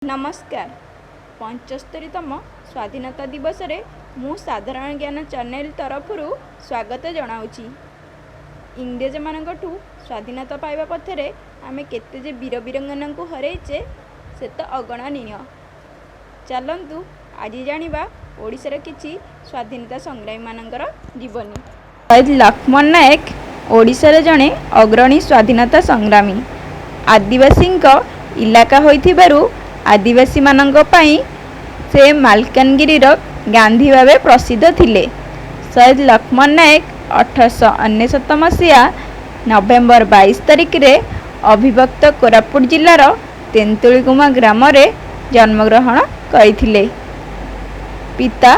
नमस्कार 75तम स्वाधीनता दिवस रे मु साधारण ज्ञान चैनल तरफ स्वागत जनाऊँगी। इंग्रेज मानकठू स्वाधीनता पाइबा पथरे आमे केते जे वीर वीरंगना को हरैचे से तो अगणनीय। चलंतु आज जानिबा ओडिशार किछि स्वाधीनता संग्रामी मानकर जीवनी। शहीद लक्ष्मण नायक ओडिशार जणे अग्रणी स्वाधीनता संग्रामी। आदिवासी इलाका होइथिबारु आदिवासी मानंक पाई से मालकानगिरी गांधी भावे प्रसिद्ध थिले। शहीद लक्ष्मण नायक 1899 मसीहा नवेम्बर 22 तारिख रे अविभक्त कोरापुट जिलार तेंतुलीगुमा ग्राम रे जन्मग्रहण करथिले। पिता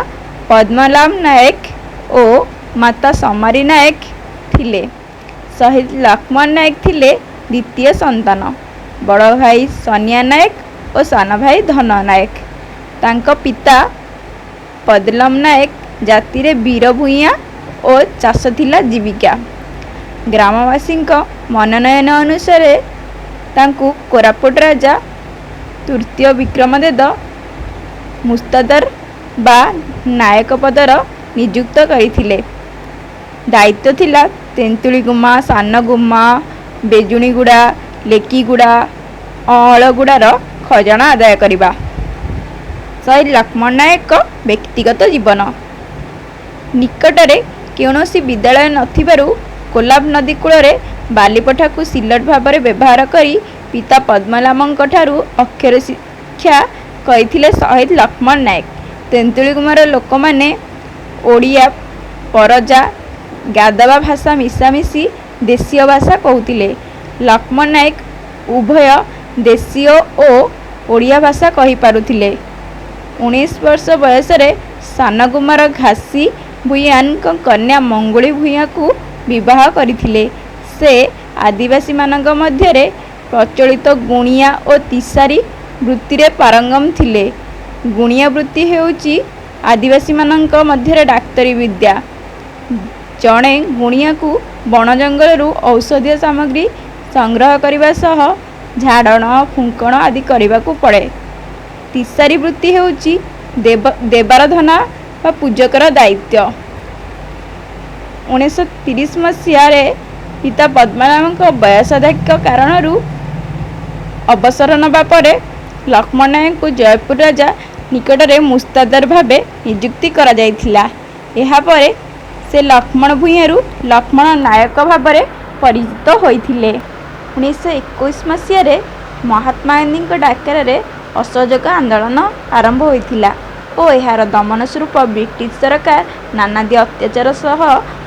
पद्मनाभ नायक और माता समारी नायक थिले। शहीद लक्ष्मण नायक थिले द्वितीय संतान। बड़ भाई सनिया नायक और साना भाई धन नायक। तांको पिता पद्मनाभ नायक जाति रे वीर भूइया और चाष थिला जीविका। ग्रामवासी मनोनयन अनुसार तांकु कोरापुट राजा तृतीय विक्रमदेव मुस्तादार बा नायक पदर नियुक्त करथिले। दायित्व थिला तेंतुलीगुमा, सानगुमा, बेजुणीगुड़ा, लेकीगुड़ा, अळगुड़ार खजाना आदाय करिबा। शहीद लक्ष्मण नायक व्यक्तिगत जीवन। निकटरे कौनसी विद्यालय नथिबारु कोलाब नदी कूल बालीपठा को सिलट भाव में व्यवहार करी पिता पद्मनाभंक ठारू अक्षर शिक्षा करथिले शहीद लक्ष्मण नायक। तेंतुलीगुमार लोक माने ओडिया, परजा, गादवा भाषा मिशामिशी देशीय भाषा कहूतिले। लक्ष्मण नायक उभय देशीय और ओडिया भाषा कहि पारुथिले। 19 वर्ष बयस सानगुमार घासी भूयान कन्या मंगुली भूया को विवाह करथिले। से आदिवासी मानक मध्यरे प्रचलित गुणिया और तिसारी वृत्ति रे पारंगम थिले। गुणिया वृत्ति हेउची आदिवासी मानक मध्यरे डाक्तरी विद्या। जणे गुणिया को बण जंगल औषधीय सामग्री संग्रह करने सह झाड़न फुंकण आदि करने को पड़े। तिसारी वृत्ति हेउची देवाराधना व पूजकर दायित्व। 1930 मसीह पिता पद्मनाभ वयसाधिक्य कारण अवसर नवा परे लक्ष्मण नायक को जयपुर राजा निकट में मुस्तादार भावे नियुक्ति करा जायथिला। एहा परे से लक्ष्मण भूइयारू लक्ष्मण नायक भाव परिचित होइथिले। 1921 मसीह महात्मा गांधी डाकर असहयोग आंदोलन आरंभ होइथिला और यार दमन स्वरूप ब्रिटिश सरकार नानादी अत्याचार सह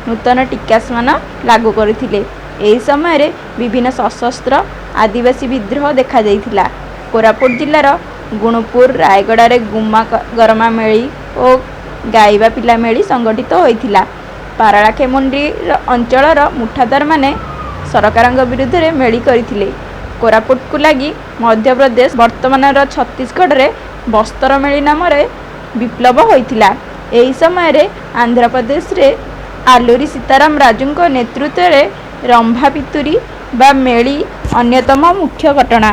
नूतन टिकासमान लागू करथिले। एही समय रे विभिन्न सशस्त्र आदिवासी विद्रोह देखा जाइथिला। कोरापुट जिलार गुणपुर रायगड़ा रे गुमा गरमा मेली और गाइबा पिला मेली संगठित होइथिला। पारालाखेमुंडी अंचलर मुठादार माने सरकार विरुद्ध रे मेली करथिले। कोरापुट को लगी मध्य प्रदेश वर्तमान छत्तीसगढ़ रे बस्तर मेली नाम रे विप्लव होइथिला। एही समय रे आंध्र प्रदेश रे आलूरी सीताराम राजू नेतृत्व रे रंभा पितुरी बा मेली अन्यतम मुख्य घटना।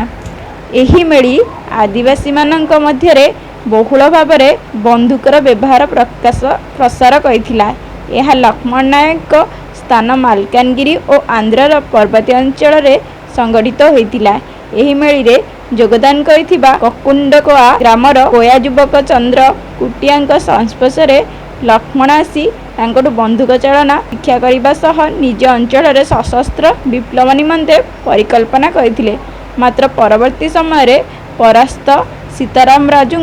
एही मेली आदिवासी मानक मध्य रे बहुल भाव में बंदूकर व्यवहार प्रसार करथिला। यह लक्ष्मण नायक स्थान मालकानगिरी और आंध्रर पर्वतीय अंचल रे संगठित होइतिला। एही मेली रे योगदान करिथिबा ककुंडकोआ ग्रामर कोया युवक चंद्र कुटिया संस्पर्श रे लक्ष्मण आसी तांकटू बंदूक चालना शिक्षा करने सह निज अंचल रे सशस्त्र विप्लव निमंते परिकल्पना करथिले। मात्र परवर्ती समय रे परास्त सीताराम राजू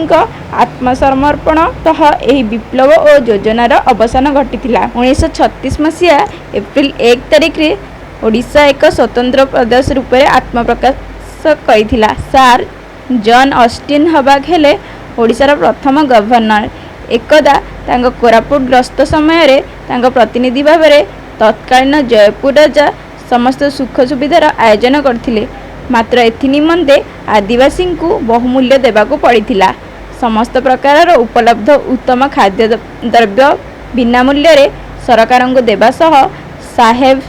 आत्मसमर्पण सह एही विप्लव और योजनार अवसान घटिथिला। 1936 मसीहा एप्रिल 1 तारिख रे ओडिशा एक स्वतंत्र प्रदेश रूप में आत्मप्रकाश करथिला। सार जॉन ऑस्टिन हबाक हेले ओडिशार प्रथम गवर्नर। एकदा तांको कोरापुट ग्रस्त समय रे तांको प्रतिनिधि भाव में तत्कालीन जयपुर राजा समस्त सुख सुविधार आयोजन करथिले। मात्र एथि निमंते आदिवासी को बहुमूल्य देवाक पड़ीथिला। समस्त प्रकार उपलब्ध उत्तम खाद्य द्रव्य बिना मूल्य रे सरकार को देवा सह साहेब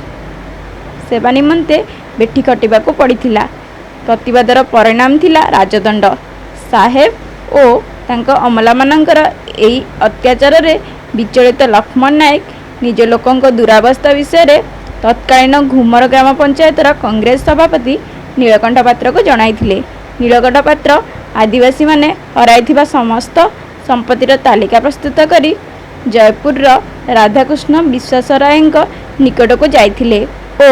सेवा निमंते बेठी खटिबाक पड़ीथिला। प्रतिवादर परिणाम थिला राजदंड। ସାହେବ ଓ ତାଙ୍କ ଅମଲାମାନଙ୍କର ଏହି ଅତ୍ୟାଚାରରେ ବିଚଳିତ ଲକ୍ଷ୍ମଣ ନାୟକ ନିଜ ଲୋକଙ୍କ ଦୁରାବସ୍ଥା ବିଷୟରେ ତତ୍କାଳୀନ ଘୁମର ଗ୍ରାମ ପଞ୍ଚାୟତର କଂଗ୍ରେସ ସଭାପତି ନୀଳକଣ୍ଠ ପାତ୍ରକୁ ଜଣାଇଥିଲେ। ନୀଳକଣ୍ଠ ପାତ୍ର ଆଦିବାସୀମାନେ ହରାଇଥିବା ସମସ୍ତ ସମ୍ପତ୍ତିର ତାଲିକା ପ୍ରସ୍ତୁତ କରି ଜୟପୁରର ରାଧାକୃଷ୍ଣ ବିଶ୍ୱାସରାୟଙ୍କ ନିକଟକୁ ଯାଇଥିଲେ ଓ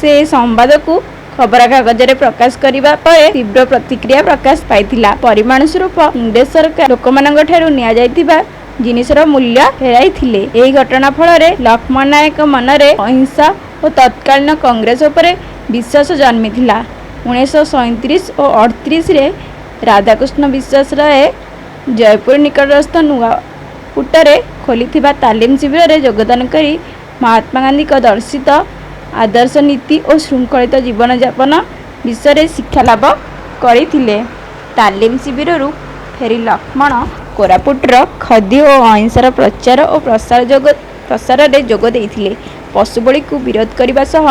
ସେ ସମ୍ବାଦକୁ ଖବରକାଗଜରେ ପ୍ରକାଶ କରିବା ପରେ ତୀବ୍ର ପ୍ରତିକ୍ରିୟା ପ୍ରକାଶ ପାଇଥିଲା। ପରିମାଣ ସ୍ୱରୂପ ଇଂରେଜ ସରକାର ଲୋକମାନଙ୍କଠାରୁ ନିଆଯାଇଥିବା ଜିନିଷର ମୂଲ୍ୟ ଫେରାଇଥିଲେ। ଏହି ଘଟଣା ଫଳରେ ଲକ୍ଷ୍ମଣ ନାୟକ ମନରେ ଅହିଂସା ଓ ତତ୍କାଳୀନ କଂଗ୍ରେସ ଉପରେ ବିଶ୍ୱାସ ଜନ୍ମିଥିଲା। 1937 ଓ 1938ରେ ରାଧାକୃଷ୍ଣ ବିଶ୍ୱାସରାୟ ଜୟପୁର ନିକଟସ୍ଥ ନୂଆପୁଟରେ ଖୋଲିଥିବା ତାଲିମ ଶିବିରରେ ଯୋଗଦାନ କରି ମହାତ୍ମା ଗାନ୍ଧୀଙ୍କ ଦର୍ଶିତ ଆଦର୍ଶ ନୀତି ଓ ଶୃଙ୍ଖଳିତ ଜୀବନଯାପନ ବିଷୟରେ ଶିକ୍ଷାଲାଭ କରିଥିଲେ। ତାଲିମ ଶିବିରରୁ ଫେରି ଲକ୍ଷ୍ମଣ କୋରାପୁଟର ଖଦୀ ଓ ଅହିଂସାର ପ୍ରଚାର ଓ ପ୍ରସାରରେ ଯୋଗ ଦେଇଥିଲେ। ପଶୁବଳୀକୁ ବିରୋଧ କରିବା ସହ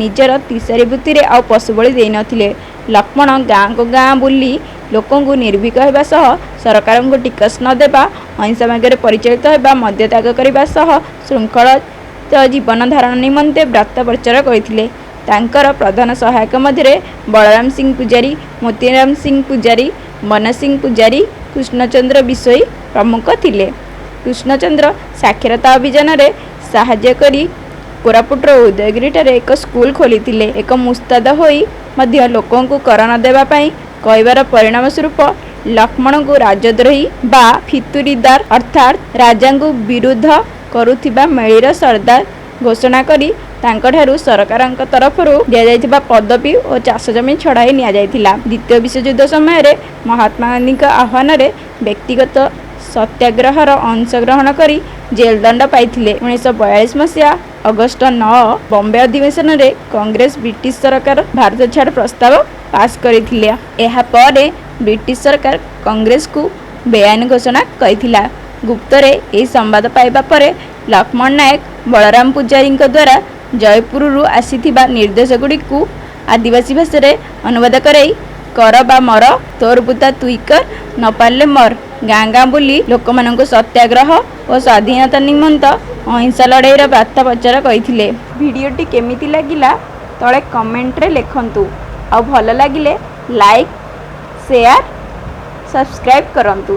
ନିଜର ତିସାରୀ ବୃତ୍ତିରେ ଆଉ ପଶୁବଳୀ ଦେଇନଥିଲେ। ଲକ୍ଷ୍ମଣ ଗାଁକୁ ଗାଁ ବୁଲି ଲୋକଙ୍କୁ ନିର୍ଭୀକ ହେବା ସହ ସରକାରଙ୍କୁ ଟିକସ ନ ଦେବା, ଅହିଂସା ମାର୍ଗରେ ପରିଚାଳିତ ହେବା, ମଦ୍ୟ ତ୍ୟାଗ କରିବା ସହ ଶୃଙ୍ଖଳିତ ଜୀବନ ଧାରଣ ନିମନ୍ତେ ବ୍ରତ ପ୍ରଚାର କରିଥିଲେ। ତାଙ୍କର ପ୍ରଧାନ ସହାୟକ ମଧ୍ୟରେ ବଳରାମ ସିଂ ପୂଜାରୀ, ମୋତିରାମ ସିଂ ପୂଜାରୀ, ବନ ସିଂ ପୂଜାରୀ, କୃଷ୍ଣଚନ୍ଦ୍ର ବିଶୋଇ ପ୍ରମୁଖ ଥିଲେ। କୃଷ୍ଣଚନ୍ଦ୍ର ସାକ୍ଷରତା ଅଭିଯାନରେ ସାହାଯ୍ୟ କରି କୋରାପୁଟର ଉଦୟଗିରିଠାରେ ଏକ ସ୍କୁଲ ଖୋଲିଥିଲେ। ଏକ ମୁସ୍ତାଦ ହୋଇ ମଧ୍ୟ ଲୋକଙ୍କୁ କର ନ ଦେବା ପାଇଁ କହିବାର ପରିଣାମ ସ୍ୱରୂପ ଲକ୍ଷ୍ମଣଙ୍କୁ ରାଜଦ୍ରୋହୀ ବା ଫିତୁରିଦାର ଅର୍ଥାତ୍ ରାଜାଙ୍କୁ ବିରୋଧ କରୁଥିବା ମେଳିର ସର୍ଦ୍ଦାର ଘୋଷଣା କରି ତାଙ୍କଠାରୁ ସରକାରଙ୍କ ତରଫରୁ ଦିଆଯାଇଥିବା ପଦବୀ ଓ ଚାଷ ଜମି ଛଡ଼ାଇ ନିଆଯାଇଥିଲା। ଦ୍ୱିତୀୟ ବିଶ୍ୱଯୁଦ୍ଧ ସମୟରେ ମହାତ୍ମା ଗାନ୍ଧୀଙ୍କ ଆହ୍ୱାନରେ ବ୍ୟକ୍ତିଗତ ସତ୍ୟାଗ୍ରହର ଅଂଶଗ୍ରହଣ କରି ଜେଲ ଦଣ୍ଡ ପାଇଥିଲେ। 1942 ମସିହା ଅଗଷ୍ଟ 9 ବମ୍ବେ ଅଧିବେଶନରେ କଂଗ୍ରେସ ବ୍ରିଟିଶ ସରକାର ଭାରତ ଛାଡ଼ ପ୍ରସ୍ତାବ ପାସ୍ କରିଥିଲେ। ଏହାପରେ ବ୍ରିଟିଶ ସରକାର କଂଗ୍ରେସକୁ ବେଆଇନ ଘୋଷଣା କରିଥିଲା। ଗୁପ୍ତରେ ଏହି ସମ୍ବାଦ ପାଇବା ପରେ ଲକ୍ଷ୍ମଣ ନାୟକ ବଳରାମ ପୂଜାରୀଙ୍କ ଦ୍ୱାରା ଜୟପୁରରୁ ଆସିଥିବା ନିର୍ଦ୍ଦେଶଗୁଡ଼ିକୁ ଆଦିବାସୀ ଭାଷାରେ ଅନୁବାଦ କରାଇ କର ବା ମର, ତୋର ପୁତା ତୁଇ କର, ନ ପାରିଲେ ମର, ଗାଁ ଗାଁ ବୁଲି ଲୋକମାନଙ୍କୁ ସତ୍ୟାଗ୍ରହ ଓ ସ୍ୱାଧୀନତା ନିମନ୍ତ ଅହିଂସା ଲଢ଼େଇର ବାର୍ତ୍ତା ପ୍ରଚାର କରିଥିଲେ। ଭିଡ଼ିଓଟି କେମିତି ଲାଗିଲା ତଳେ କମେଣ୍ଟରେ ଲେଖନ୍ତୁ। ଆଉ ଭଲ ଲାଗିଲେ ଲାଇକ୍, ସେୟାର, ସବସ୍କ୍ରାଇବ୍ କରନ୍ତୁ।